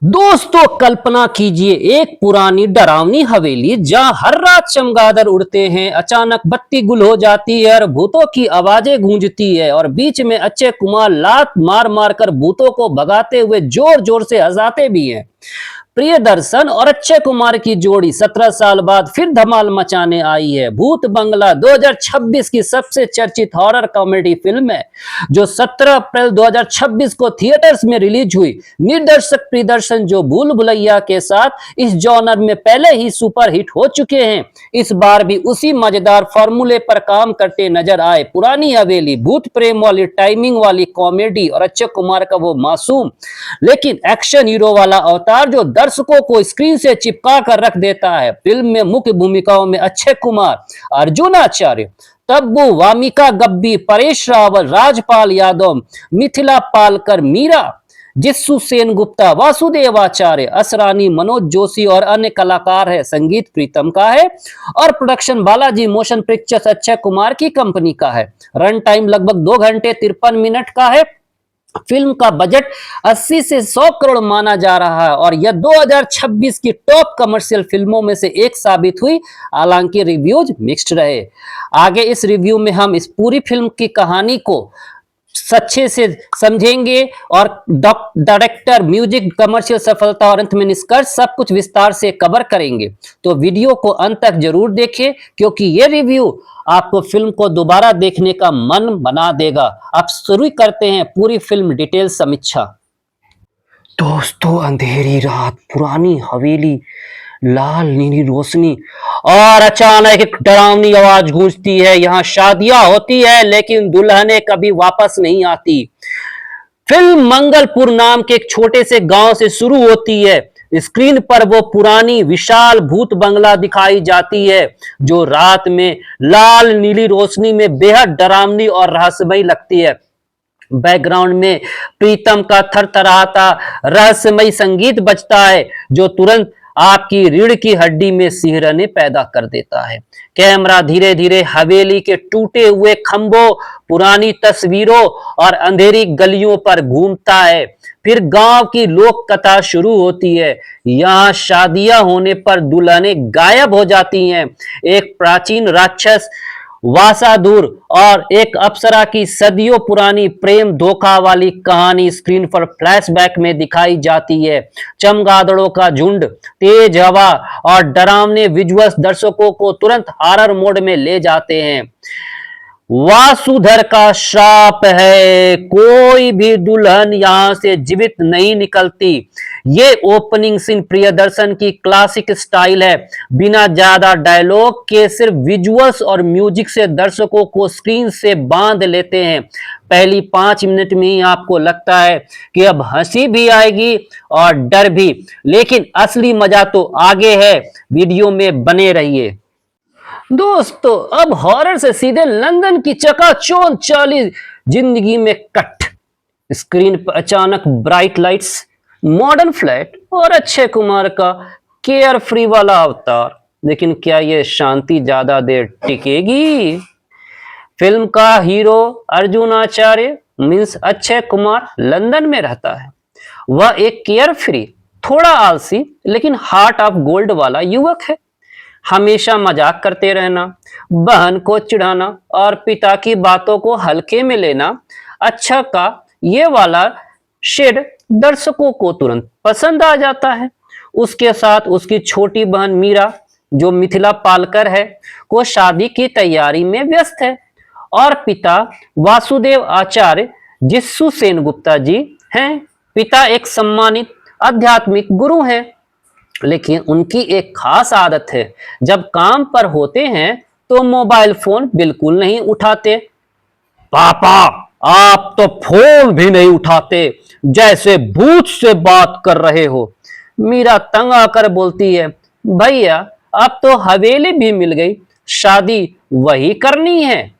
दोस्तों कल्पना कीजिए एक पुरानी डरावनी हवेली जहां हर रात चमगादड़ उड़ते हैं, अचानक बत्ती गुल हो जाती है और भूतों की आवाजें गूंजती है और बीच में अक्षय कुमार लात मार मार कर भूतों को भगाते हुए जोर जोर से हंसाते भी हैं। प्रियदर्शन और अक्षय कुमार की जोड़ी 17 साल बाद फिर धमाल मचाने आई है। भूत बंगला 2026 की सबसे चर्चित हॉरर कॉमेडी फिल्म है जो 17 अप्रैल 2026 को थिएटर्स में रिलीज हुई। निर्देशक प्रियदर्शन जो भूल भुलैया के साथ इस जॉनर में पहले ही सुपर हिट हो चुके हैं, इस बार भी उसी मजेदार फॉर्मूले पर काम करते नजर आए। पुरानी हवेली भूत प्रेम वाली टाइमिंग वाली कॉमेडी और अक्षय कुमार का वो मासूम लेकिन एक्शन हीरो वाला अवतार जो दर्शकों को स्क्रीन से चिपका कर रख देता है। फिल्म में मुख्य भूमिकाओं में अक्षय कुमार, अर्जुन आचार्य, तब्बू, वामिका गब्बी, परेश रावल, राजपाल यादव, मिथिला पालकर, मीरा, जिस्सू सेन गुप्ता, वासुदेव आचार्य, असरानी, मनोज जोशी और अन्य कलाकार है। संगीत प्रीतम का है और production Balaji motion pictures Akshay Kumar की कंपनी का है। रन टाइम लगभग 2 घंटे 53 मिनट का है। फिल्म का बजट 80 से 100 करोड़ माना जा रहा है और यह 2026 की टॉप कमर्शियल फिल्मों में से एक साबित हुई, हालांकि रिव्यूज मिक्स्ड रहे। आगे इस रिव्यू में हम इस पूरी फिल्म की कहानी को अच्छे से समझेंगे और डायरेक्टर, म्यूजिक, कमर्शियल सफलता और अंत में निष्कर्ष सब कुछ विस्तार से कवर करेंगे। तो वीडियो को अंत तक जरूर देखें क्योंकि ये रिव्यू आपको फिल्म को दोबारा देखने का मन बना देगा। अब शुरू करते हैं पूरी फिल्म डिटेल समीक्षा। दोस्तों अंधेरी रात, पुरानी हवेली, लाल नीली रोशनी और अचानक एक डरावनी आवाज गूंजती है। यहाँ शादियां होती है लेकिन दुल्हनें कभी वापस नहीं आती। फिल्म मंगलपुर नाम के एक छोटे से गांव से शुरू होती है। स्क्रीन पर वो पुरानी विशाल भूत बंगला दिखाई जाती है जो रात में लाल नीली रोशनी में बेहद डरावनी और रहस्यमयी लगती है। बैकग्राउंड में प्रीतम का थरथराता रहस्यमयी संगीत बजता है जो तुरंत आपकी रीढ़ की हड्डी में सिहरने पैदा कर देता है। कैमरा धीरे धीरे हवेली के टूटे हुए खंभों, पुरानी तस्वीरों और अंधेरी गलियों पर घूमता है। फिर गांव की लोक कथा शुरू होती है। यहाँ शादियां होने पर दुल्हनें गायब हो जाती हैं। एक प्राचीन राक्षस वासादुर और एक अप्सरा की सदियों पुरानी प्रेम धोखा वाली कहानी स्क्रीन पर फ्लैशबैक में दिखाई जाती है। चमगादड़ों का झुंड, तेज हवा और डरावने विजुअल्स दर्शकों को तुरंत हॉरर मोड में ले जाते हैं। वासुधर का श्राप है, कोई भी दुल्हन यहां से जीवित नहीं निकलती। ये ओपनिंग सीन प्रियदर्शन की क्लासिक स्टाइल है, बिना ज्यादा डायलॉग के सिर्फ विजुअल्स और म्यूजिक से दर्शकों को स्क्रीन से बांध लेते हैं। पहली 5 मिनट में ही आपको लगता है कि अब हंसी भी आएगी और डर भी, लेकिन असली मजा तो आगे है। वीडियो में बने रहिए। दोस्तों अब हॉरर से सीधे लंदन की चकाचौंध चाली जिंदगी में कट। स्क्रीन पर अचानक ब्राइट लाइट्स, मॉडर्न फ्लैट और अक्षय कुमार का केयर फ्री वाला अवतार। लेकिन क्या ये शांति ज्यादा देर टिकेगी? फिल्म का हीरो अर्जुन आचार्य मीन्स अक्षय कुमार लंदन में रहता है। वह एक केयर फ्री, थोड़ा आलसी लेकिन हार्ट ऑफ गोल्ड वाला युवक है। हमेशा मजाक करते रहना, बहन को चिढ़ाना और पिता की बातों को हल्के में लेना। अच्छा का ये वाला शेड दर्शकों को तुरंत पसंद आ जाता है। उसके साथ उसकी छोटी बहन मीरा जो मिथिला पालकर है को शादी की तैयारी में व्यस्त है और पिता वासुदेव आचार्य जिस्सू सेन गुप्ता जी हैं। पिता एक सम्मानित आध्यात्मिक गुरु हैं लेकिन उनकी एक खास आदत है, जब काम पर होते हैं तो मोबाइल फोन बिल्कुल नहीं उठाते। पापा आप तो फोन भी नहीं उठाते, जैसे भूत से बात कर रहे हो। मीरा तंग आकर बोलती है, भैया अब तो हवेली भी मिल गई, शादी वही करनी है।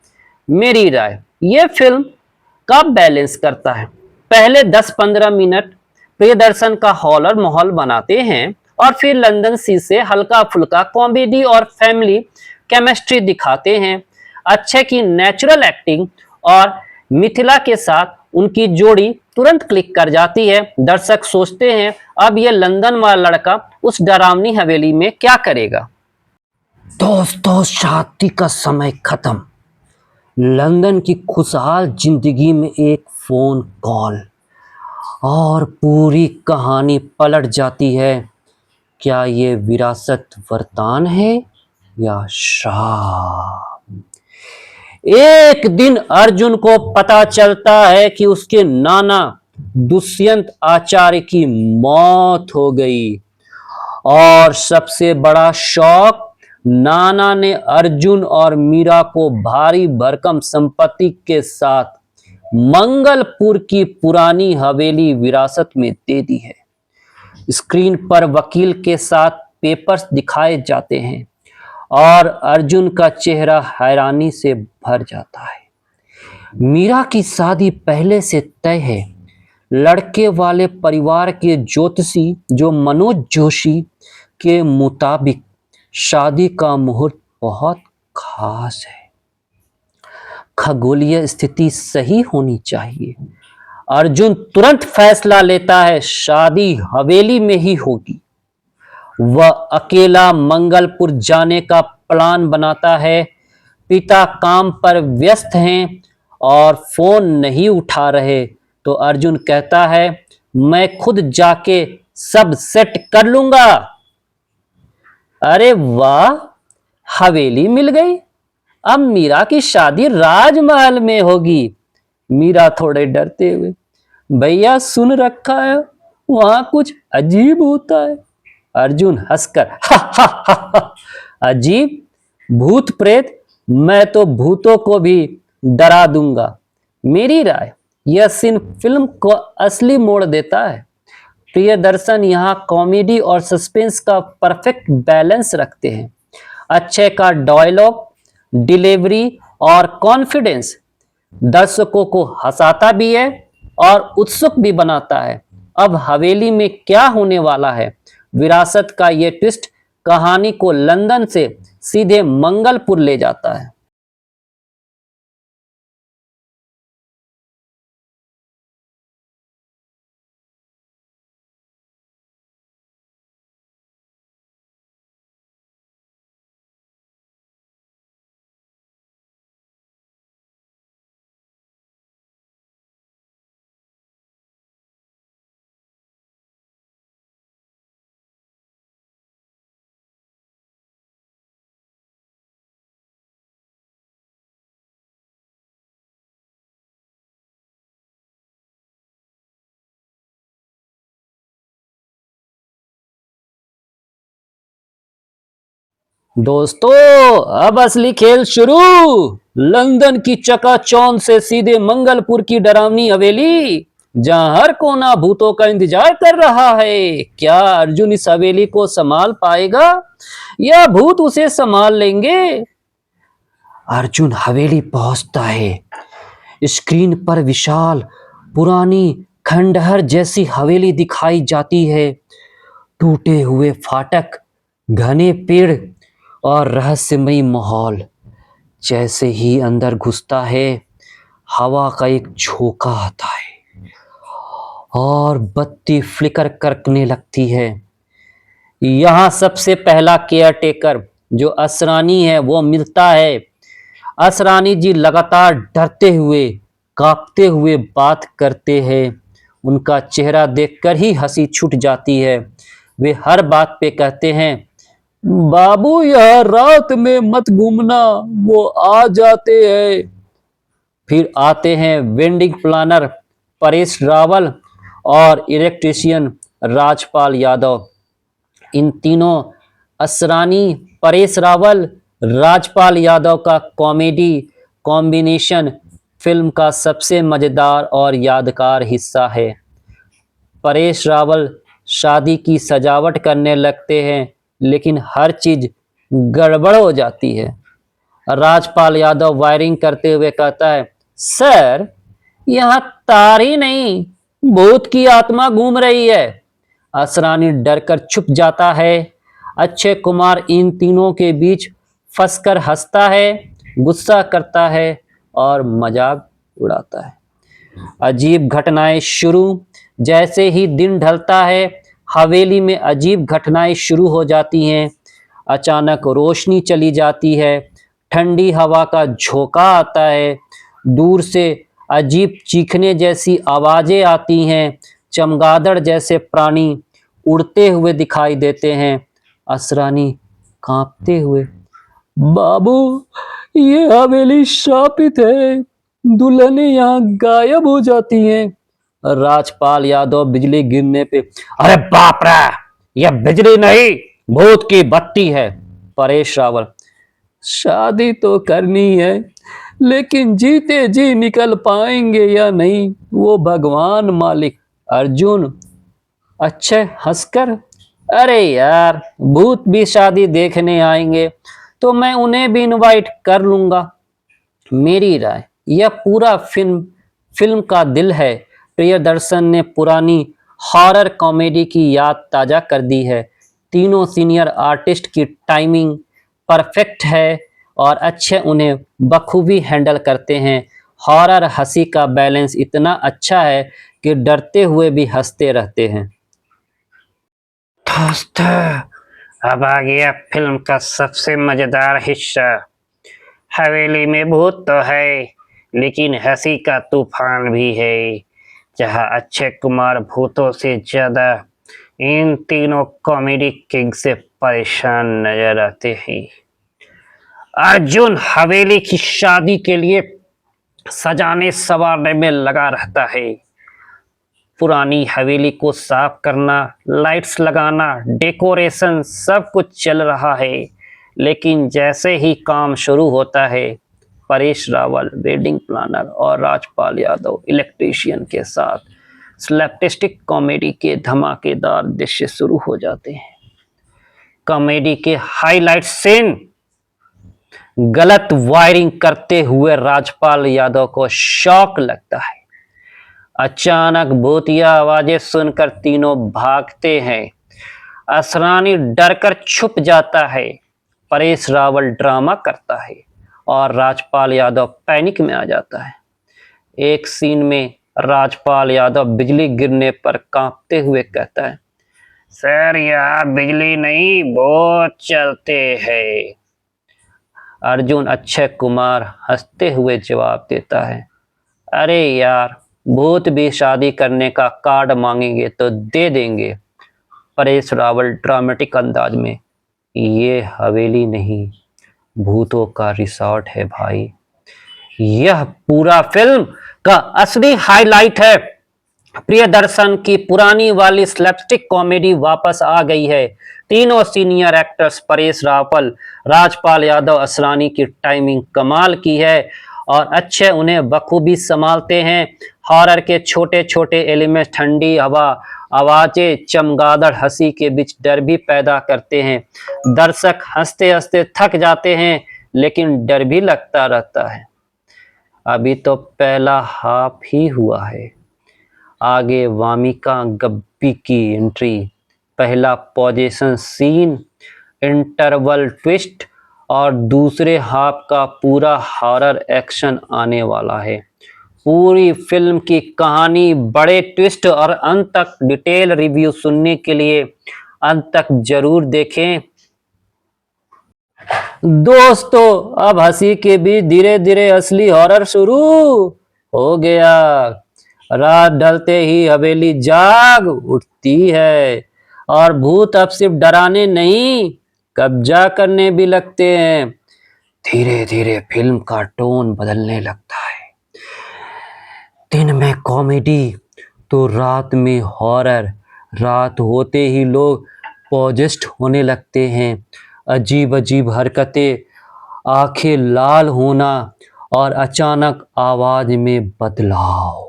मेरी राय ये फिल्म का बैलेंस करता है। पहले 10-15 मिनट प्रियदर्शन का हॉरर माहौल बनाते हैं और फिर लंदन सी से हल्का फुल्का कॉमेडी और फैमिली केमिस्ट्री दिखाते हैं। अक्षय की नेचुरल एक्टिंग और मिथिला के साथ उनकी जोड़ी तुरंत क्लिक कर जाती है। दर्शक सोचते हैं अब ये लंदन वाला लड़का उस डरावनी हवेली में क्या करेगा। दोस्तों, शादी का समय खत्म। लंदन की खुशहाल जिंदगी में एक फोन कॉल और पूरी कहानी पलट जाती है। क्या ये विरासत वरदान है या श्राप? एक दिन अर्जुन को पता चलता है कि उसके नाना दुष्यंत आचार्य की मौत हो गई और सबसे बड़ा शौक, नाना ने अर्जुन और मीरा को भारी भरकम संपत्ति के साथ मंगलपुर की पुरानी हवेली विरासत में दे दी है। स्क्रीन पर वकील के साथ पेपर्स दिखाए जाते हैं और अर्जुन का चेहरा हैरानी से भर जाता है। मीरा की शादी पहले से तय है। लड़के वाले परिवार के ज्योतिषी जो मनोज जोशी के मुताबिक शादी का मुहूर्त बहुत खास है। खगोलीय स्थिति सही होनी चाहिए। अर्जुन तुरंत फैसला लेता है, शादी हवेली में ही होगी। वह अकेला मंगलपुर जाने का प्लान बनाता है। पिता काम पर व्यस्त हैं और फोन नहीं उठा रहे, तो अर्जुन कहता है, मैं खुद जाके सब सेट कर लूंगा। अरे वाह, हवेली मिल गई। अब मीरा की शादी राजमहल में होगी। मीरा थोड़े डरते हुए, भैया सुन रखा है वहां कुछ अजीब होता है। अर्जुन हंसकर, हा हा हा हा, अजीब? भूत प्रेत? मैं तो भूतों को भी डरा दूंगा। मेरी राय, यह सीन फिल्म को असली मोड़ देता है। प्रियदर्शन यहाँ कॉमेडी और सस्पेंस का परफेक्ट बैलेंस रखते हैं। अक्षय का डायलॉग, डिलीवरी और कॉन्फिडेंस दर्शकों को हंसाता भी है और उत्सुक भी बनाता है। अब हवेली में क्या होने वाला है? विरासत का ये ट्विस्ट कहानी को लंदन से सीधे मंगलपुर ले जाता है। दोस्तों, अब असली खेल शुरू। लंदन की चकाचौंध से सीधे मंगलपुर की डरावनी हवेली, जहां हर कोना भूतों का इंतजार कर रहा है। क्या अर्जुन इस हवेली को संभाल पाएगा या भूत उसे संभाल लेंगे? अर्जुन हवेली पहुंचता है। स्क्रीन पर विशाल पुरानी खंडहर जैसी हवेली दिखाई जाती है। टूटे हुए फाटक, घने पेड़ और रहस्यमयी माहौल। जैसे ही अंदर घुसता है, हवा का एक झोंका आता है और बत्ती फ्लिकर करने लगती है। यहाँ सबसे पहला केयरटेकर जो असरानी है वो मिलता है। असरानी जी लगातार डरते हुए, कांपते हुए बात करते हैं। उनका चेहरा देखकर ही हंसी छूट जाती है। वे हर बात पे कहते हैं, बाबू यह रात में मत घूमना, वो आ जाते हैं। फिर आते हैं वेडिंग प्लानर परेश रावल और इलेक्ट्रीशियन राजपाल यादव। इन तीनों, असरानी, परेश रावल, राजपाल यादव का कॉमेडी कॉम्बिनेशन फिल्म का सबसे मजेदार और यादगार हिस्सा है। परेश रावल शादी की सजावट करने लगते हैं, लेकिन हर चीज गड़बड़ हो जाती है। राजपाल यादव वायरिंग करते हुए कहता है, सर यहाँ तार ही नहीं, भूत की आत्मा घूम रही है। असरानी डरकर छुप जाता है। अक्षय कुमार इन तीनों के बीच फंसकर हंसता है, गुस्सा करता है और मजाक उड़ाता है। अजीब घटनाएं शुरू। जैसे ही दिन ढलता है, हवेली में अजीब घटनाएं शुरू हो जाती हैं। अचानक रोशनी चली जाती है, ठंडी हवा का झोंका आता है, दूर से अजीब चीखने जैसी आवाजें आती हैं। चमगादड़ जैसे प्राणी उड़ते हुए दिखाई देते हैं। असरानी कांपते हुए, बाबू, ये हवेली शापित है, दुल्हनें यहाँ गायब हो जाती हैं। राजपाल यादव बिजली गिरने पे, अरे बाप रे, यह बिजली नहीं, भूत की बत्ती है। परेश रावल, शादी तो करनी है, लेकिन जीते जी निकल पाएंगे या नहीं वो भगवान मालिक। अर्जुन, अच्छे हंसकर, अरे यार, भूत भी शादी देखने आएंगे तो मैं उन्हें भी इनवाइट कर लूंगा। मेरी राय, यह पूरा फिल्म का दिल है। प्रियदर्शन ने पुरानी हॉरर कॉमेडी की याद ताजा कर दी है। तीनों सीनियर आर्टिस्ट की टाइमिंग परफेक्ट है और अच्छे उन्हें बखूबी हैंडल करते हैं। हॉरर हंसी का बैलेंस इतना अच्छा है कि डरते हुए भी हंसते रहते हैं। दोस्तों, अब आ गया फिल्म का सबसे मजेदार हिस्सा। हवेली में भूत तो है, लेकिन हंसी का तूफान भी है। जहां अक्षय कुमार भूतों से ज्यादा इन तीनों कॉमेडी किंग से परेशान नजर आते हैं। अर्जुन हवेली की शादी के लिए सजाने संवारने में लगा रहता है। पुरानी हवेली को साफ करना, लाइट्स लगाना, डेकोरेशन सब कुछ चल रहा है। लेकिन जैसे ही काम शुरू होता है, परेश रावल वेडिंग प्लानर और राजपाल यादव इलेक्ट्रीशियन के साथ स्लैपस्टिक कॉमेडी के धमाकेदार दृश्य शुरू हो जाते हैं। कॉमेडी के हाईलाइट सीन, गलत वायरिंग करते हुए राजपाल यादव को शॉक लगता है। अचानक भूतिया आवाजें सुनकर तीनों भागते हैं। असरानी डरकर छुप जाता है। परेश रावल ड्रामा करता है और राजपाल यादव पैनिक में आ जाता है। एक सीन में राजपाल यादव बिजली गिरने पर कांपते हुए कहता है, सर यहाँ बिजली नहीं, भूत चलते हैं। अर्जुन अक्षय कुमार हंसते हुए जवाब देता है, अरे यार, भूत भी शादी करने का कार्ड मांगेंगे तो दे देंगे। परेश रावल ड्रामेटिक अंदाज में, ये हवेली नहीं, भूतों का रिसॉर्ट है भाई। यह पूरा फिल्म का असली हाईलाइट है। प्रियदर्शन की पुरानी वाली स्लैपस्टिक कॉमेडी वापस आ गई है। तीनों सीनियर एक्टर्स परेश रावल, राजपाल यादव, असरानी की टाइमिंग कमाल की है और अच्छे उन्हें बखूबी संभालते हैं। हॉरर के छोटे छोटे एलिमेंट, ठंडी हवा, आवाजें, चमगादड़ हंसी के बीच डर भी पैदा करते हैं। दर्शक हंसते हंसते थक जाते हैं, लेकिन डर भी लगता रहता है। अभी तो पहला हाफ ही हुआ है, आगे वामिका गब्बी की एंट्री, पहला पोजीशन सीन, इंटरवल ट्विस्ट और दूसरे हाफ का पूरा हॉरर एक्शन आने वाला है। पूरी फिल्म की कहानी, बड़े ट्विस्ट और अंत तक डिटेल रिव्यू सुनने के लिए अंत तक जरूर देखें। दोस्तों, अब हंसी के बीच धीरे धीरे असली हॉरर शुरू हो गया। रात ढलते ही हवेली जाग उठती है और भूत अब सिर्फ डराने नहीं, कब्जा करने भी लगते हैं। धीरे धीरे फिल्म का टोन बदलने लगता है। दिन में कॉमेडी तो रात में हॉरर। रात होते ही लोग पॉजेस्ट होने लगते हैं। अजीब अजीब हरकतें, आंखें लाल होना और अचानक आवाज में बदलाव।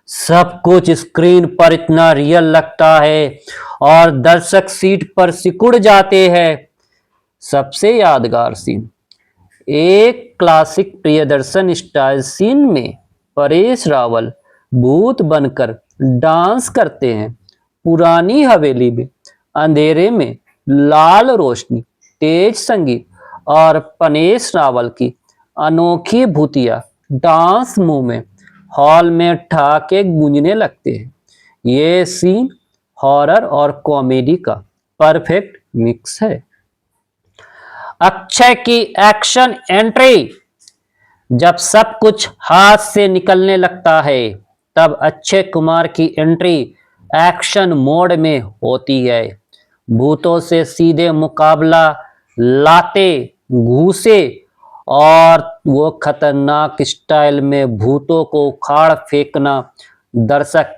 सब कुछ स्क्रीन पर इतना रियल लगता है और दर्शक सीट पर सिकुड़ जाते हैं। सबसे यादगार सीन, एक क्लासिक प्रियदर्शन स्टाइल सीन में परेश रावल भूत बनकर डांस करते हैं। पुरानी हवेली में अंधेरे में लाल रोशनी, तेज संगीत और परेश रावल की अनोखी भूतिया डांस मूव में हॉल में ठहाके गूंजने लगते हैं। ये सीन हॉरर और कॉमेडी का परफेक्ट मिक्स है। अक्षय की एक्शन एंट्री। जब सब कुछ हाथ से निकलने लगता है तब अक्षय कुमार की एंट्री एक्शन मोड में होती है। भूतों से सीधे मुकाबला, लाते घूसे और वो खतरनाक स्टाइल में भूतों को उखाड़ फेंकना, दर्शक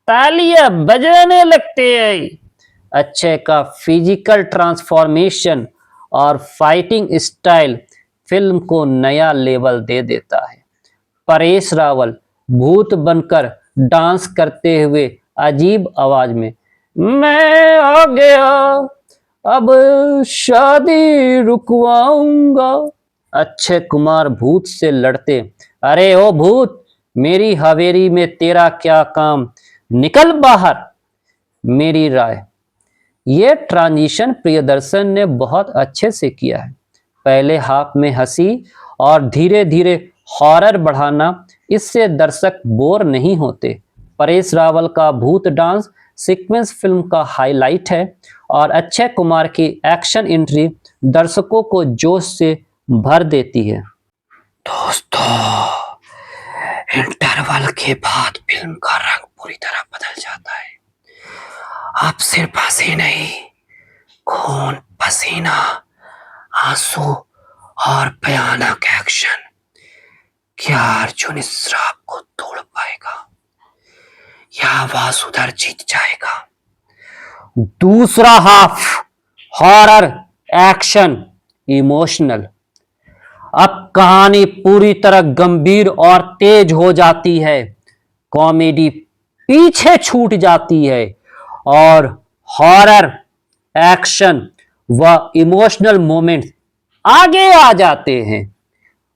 तालियां बजाने लगते हैं। अक्षय का फिजिकल ट्रांसफॉर्मेशन और फाइटिंग स्टाइल फिल्म को नया लेवल दे देता है। परेश रावल भूत बनकर डांस करते हुए अजीब आवाज में, मैं आ गया, अब शादी रुकवाऊंगा। अक्षय कुमार भूत से लड़ते, अरे ओ भूत, मेरी हवेली में तेरा क्या काम, निकल बाहर। मेरी राय, ये ट्रांजिशन प्रियदर्शन ने बहुत अच्छे से किया है। पहले हाफ में हंसी और धीरे धीरे हॉरर बढ़ाना, इससे दर्शक बोर नहीं होते। परेश रावल का भूत डांस सीक्वेंस फिल्म का हाईलाइट है और अक्षय कुमार की एक्शन एंट्री दर्शकों को जोश से भर देती है। दोस्तों, इंटरवल के बाद फिल्म का रंग पूरी तरह बदल जाता है। अब सिर्फ हंसी नहीं, खून, पसीना, आंसू और भयानक एक्शन। क्या अर्जुन इस श्राप को तोड़ पाएगा या वासुदेव जीत जाएगा? दूसरा हाफ हॉरर, एक्शन, इमोशनल। अब कहानी पूरी तरह गंभीर और तेज हो जाती है। कॉमेडी पीछे छूट जाती है और हॉरर, एक्शन व इमोशनल मोमेंट्स आगे आ जाते हैं।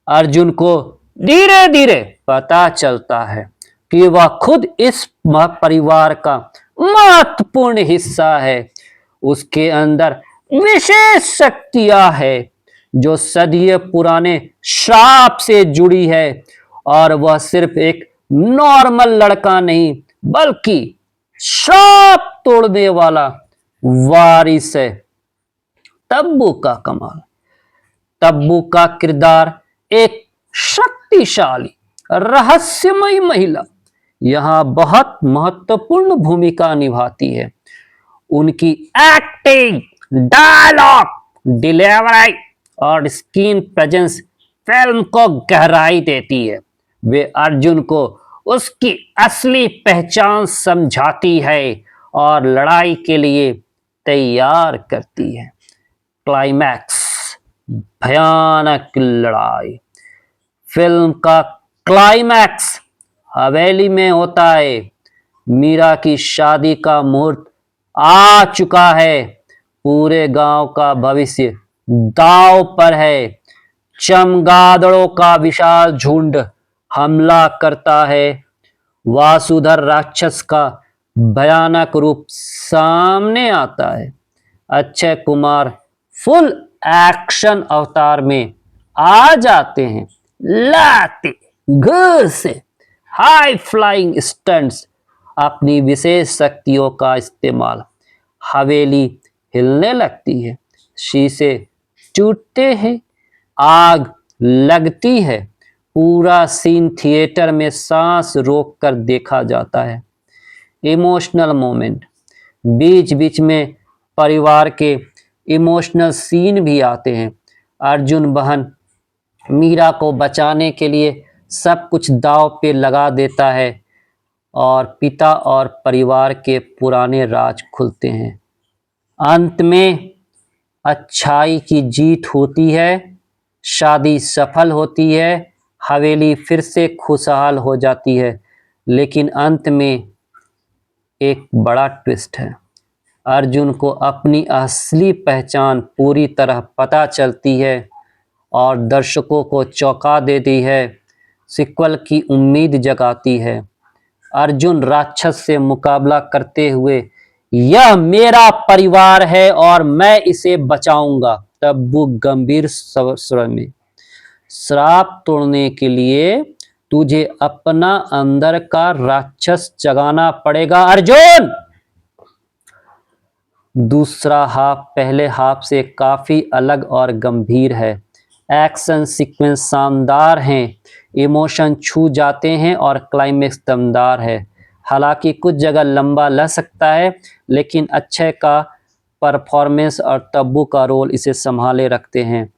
अर्जुन को धीरे धीरे पता चलता है कि वह खुद इस परिवार का महत्वपूर्ण हिस्सा है। उसके अंदर विशेष शक्तियां है जो सदियों पुराने श्राप से जुड़ी है और वह सिर्फ एक नॉर्मल लड़का नहीं बल्कि श्राप तोड़ने वाला वारिस है। तब्बू का कमाल। तब्बू का किरदार एक शक्तिशाली रहस्यमयी महिला यहां बहुत महत्वपूर्ण भूमिका निभाती है। उनकी एक्टिंग, डायलॉग डिलीवरी और स्क्रीन प्रेजेंस फिल्म को गहराई देती है। वे अर्जुन को उसकी असली पहचान समझाती है और लड़ाई के लिए तैयार करती है। क्लाइमैक्स, भयानक लड़ाई। फिल्म का क्लाइमैक्स हवेली में होता है। मीरा की शादी का मुहूर्त आ चुका है। पूरे गांव का भविष्य दांव पर है। चमगादड़ों का विशाल झुंड हमला करता है। वासुधर राक्षस का भयानक रूप सामने आता है। अक्षय कुमार फुल एक्शन अवतार में आ जाते हैं। लाते, घूसे, हाई फ्लाइंग स्टंट्स, अपनी विशेष शक्तियों का इस्तेमाल। हवेली हिलने लगती है, शीशे टूटते हैं, आग लगती है। पूरा सीन थिएटर में सांस रोककर देखा जाता है। इमोशनल मोमेंट, बीच बीच में परिवार के इमोशनल सीन भी आते हैं। अर्जुन बहन मीरा को बचाने के लिए सब कुछ दांव पे लगा देता है और पिता और परिवार के पुराने राज खुलते हैं। अंत में अच्छाई की जीत होती है, शादी सफल होती है, हवेली फिर से खुशहाल हो जाती है। लेकिन अंत में एक बड़ा ट्विस्ट है। अर्जुन को अपनी असली पहचान पूरी तरह पता चलती है और दर्शकों को चौंका देती है, सीक्वल की उम्मीद जगाती है। अर्जुन राक्षस से मुकाबला करते हुए, यह मेरा परिवार है और मैं इसे बचाऊंगा। तब वो गंभीर स्वर में, श्राप तोड़ने के लिए तुझे अपना अंदर का राक्षस जगाना पड़ेगा अर्जुन। दूसरा हाफ पहले हाफ से काफी अलग और गंभीर है। एक्शन सीक्वेंस शानदार हैं, इमोशन छू जाते हैं और क्लाइमेक्स दमदार है। हालांकि कुछ जगह लंबा लग सकता है, लेकिन अक्षय का परफॉर्मेंस और तब्बू का रोल इसे संभाले रखते हैं।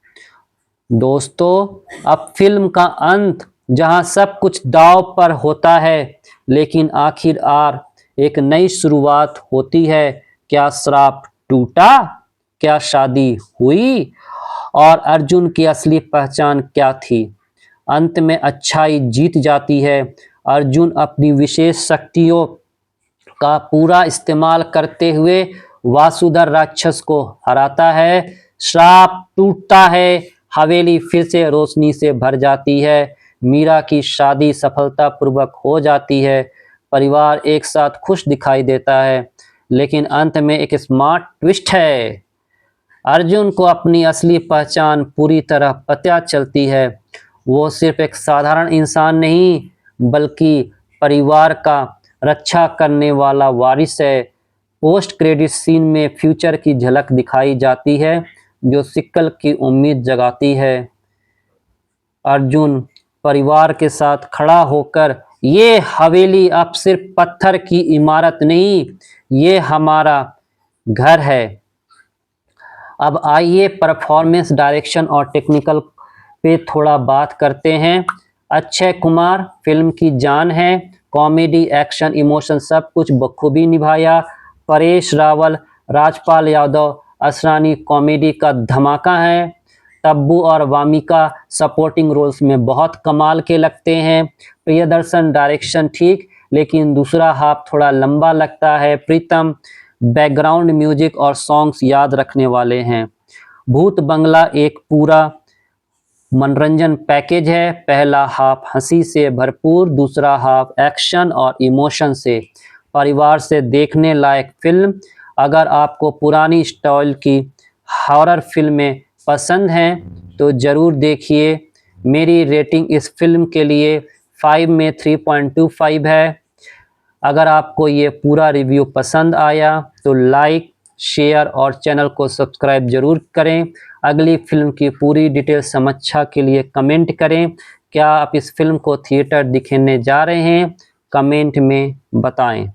दोस्तों, अब फिल्म का अंत, जहां सब कुछ दांव पर होता है, लेकिन आखिरकार एक नई शुरुआत होती है। क्या श्राप टूटा? क्या शादी हुई? और अर्जुन की असली पहचान क्या थी? अंत में अच्छाई जीत जाती है। अर्जुन अपनी विशेष शक्तियों का पूरा इस्तेमाल करते हुए वासुदेव राक्षस को हराता है। श्राप टूटता है, हवेली फिर से रोशनी से भर जाती है। मीरा की शादी सफलतापूर्वक हो जाती है। परिवार एक साथ खुश दिखाई देता है, लेकिन अंत में एक स्मार्ट ट्विस्ट है। अर्जुन को अपनी असली पहचान पूरी तरह पता चलती है। वो सिर्फ एक साधारण इंसान नहीं, बल्कि परिवार का रक्षा करने वाला वारिस है। पोस्ट क्रेडिट सीन में फ्यूचर की झलक दिखाई जाती है, जो सिक्वल की उम्मीद जगाती है। अर्जुन परिवार के साथ खड़ा होकर, ये हवेली अब सिर्फ पत्थर की इमारत नहीं, ये हमारा घर है। अब आइए परफॉर्मेंस, डायरेक्शन और टेक्निकल पे थोड़ा बात करते हैं। अक्षय कुमार फिल्म की जान है। कॉमेडी, एक्शन, इमोशन सब कुछ बखूबी निभाया। परेश रावल, राजपाल यादव, असरानी कॉमेडी का धमाका है। तब्बू और वामिका सपोर्टिंग रोल्स में बहुत कमाल के लगते हैं। प्रियदर्शन डायरेक्शन ठीक, लेकिन दूसरा हाफ थोड़ा लंबा लगता है। प्रीतम बैकग्राउंड म्यूजिक और सॉन्ग्स याद रखने वाले हैं। भूत बंगला एक पूरा मनोरंजन पैकेज है। पहला हाफ हंसी से भरपूर, दूसरा हाफ एक्शन और इमोशन से। परिवार से देखने लायक फिल्म। अगर आपको पुरानी स्टाइल की हॉरर फिल्में पसंद हैं तो ज़रूर देखिए। मेरी रेटिंग इस फिल्म के लिए 5 में 3.25 है। अगर आपको ये पूरा रिव्यू पसंद आया तो लाइक, शेयर और चैनल को सब्सक्राइब जरूर करें। अगली फिल्म की पूरी डिटेल समीक्षा के लिए कमेंट करें। क्या आप इस फिल्म को थिएटर दिखने जा रहे हैं? कमेंट में बताएं।